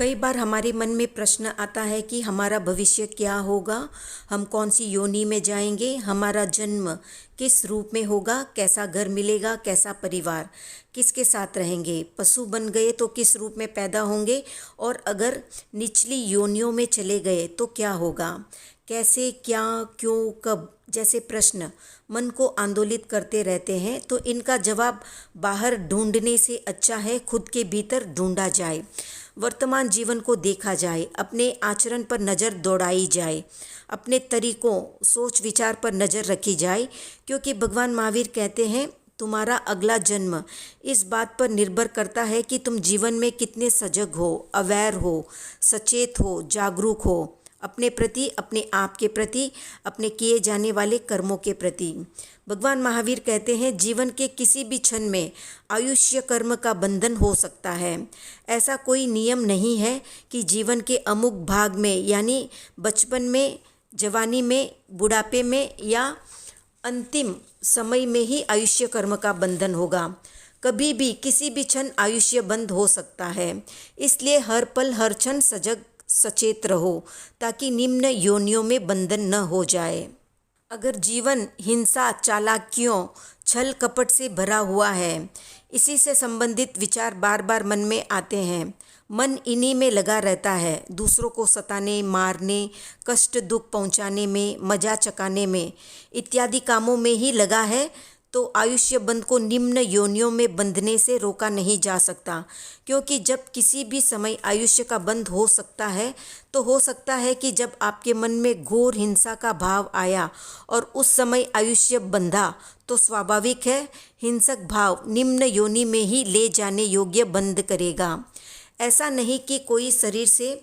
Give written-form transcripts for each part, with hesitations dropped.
कई बार हमारे मन में प्रश्न आता है कि हमारा भविष्य क्या होगा, हम कौन सी योनि में जाएंगे, हमारा जन्म किस रूप में होगा, कैसा घर मिलेगा, कैसा परिवार, किसके साथ रहेंगे, पशु बन गए तो किस रूप में पैदा होंगे और अगर निचली योनियों में चले गए तो क्या होगा, कैसे, क्या, क्यों, कब जैसे प्रश्न मन को आंदोलित करते रहते हैं। तो इनका जवाब बाहर ढूंढने से अच्छा है खुद के भीतर ढूंढा जाए, वर्तमान जीवन को देखा जाए, अपने आचरण पर नज़र दौड़ाई जाए, अपने तरीकों, सोच विचार पर नज़र रखी जाए। क्योंकि भगवान महावीर कहते हैं तुम्हारा अगला जन्म इस बात पर निर्भर करता है कि तुम जीवन में कितने सजग हो, अवेयर हो, सचेत हो, जागरूक हो, अपने प्रति, अपने आप के प्रति, अपने किए जाने वाले कर्मों के प्रति। भगवान महावीर कहते हैं जीवन के किसी भी क्षण में आयुष्य कर्म का बंधन हो सकता है। ऐसा कोई नियम नहीं है कि जीवन के अमुक भाग में यानी बचपन में, जवानी में, बुढ़ापे में या अंतिम समय में ही आयुष्य कर्म का बंधन होगा। कभी भी किसी भी क्षण आयुष्य बंद हो सकता है। इसलिए हर पल हर क्षण सजग सचेत रहो ताकि निम्न योनियों में बंधन न हो जाए। अगर जीवन हिंसा, चालाकियों, छल कपट से भरा हुआ है, इसी से संबंधित विचार बार बार मन में आते हैं, मन इन्हीं में लगा रहता है, दूसरों को सताने, मारने, कष्ट दुख पहुंचाने में, मजा चकाने में इत्यादि कामों में ही लगा है, तो आयुष्य बंध को निम्न योनियों में बंधने से रोका नहीं जा सकता। क्योंकि जब किसी भी समय आयुष्य का बंध हो सकता है तो हो सकता है कि जब आपके मन में घोर हिंसा का भाव आया और उस समय आयुष्य बंधा, तो स्वाभाविक है हिंसक भाव निम्न योनि में ही ले जाने योग्य बंध करेगा। ऐसा नहीं कि कोई शरीर से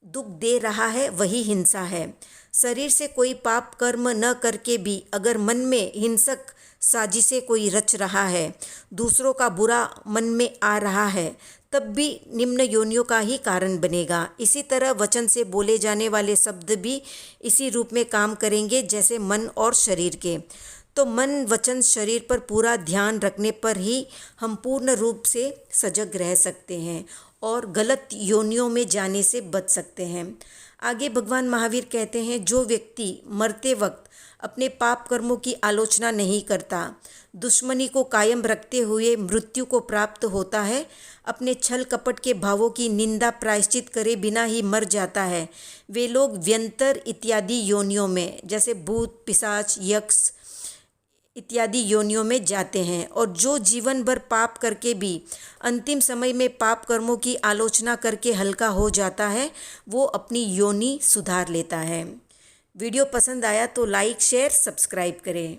दुख दे रहा है वही हिंसा है। शरीर से कोई पाप कर्म न करके भी अगर मन में हिंसक साजिशें कोई रच रहा है, दूसरों का बुरा मन में आ रहा है, तब भी निम्न योनियों का ही कारण बनेगा। इसी तरह वचन से बोले जाने वाले शब्द भी इसी रूप में काम करेंगे जैसे मन और शरीर के। तो मन, वचन, शरीर पर पूरा ध्यान रखने पर ही हम पूर्ण रूप से सजग रह सकते हैं और गलत योनियों में जाने से बच सकते हैं। आगे भगवान महावीर कहते हैं जो व्यक्ति मरते वक्त अपने पाप कर्मों की आलोचना नहीं करता, दुश्मनी को कायम रखते हुए मृत्यु को प्राप्त होता है, अपने छल कपट के भावों की निंदा प्रायश्चित करे बिना ही मर जाता है, वे लोग व्यंतर इत्यादि योनियों में जैसे भूत, पिशाच, यक्ष इत्यादि योनियों में जाते हैं। और जो जीवन भर पाप करके भी अंतिम समय में पाप कर्मों की आलोचना करके हल्का हो जाता है, वो अपनी योनि सुधार लेता है। वीडियो पसंद आया तो लाइक, शेयर, सब्सक्राइब करें।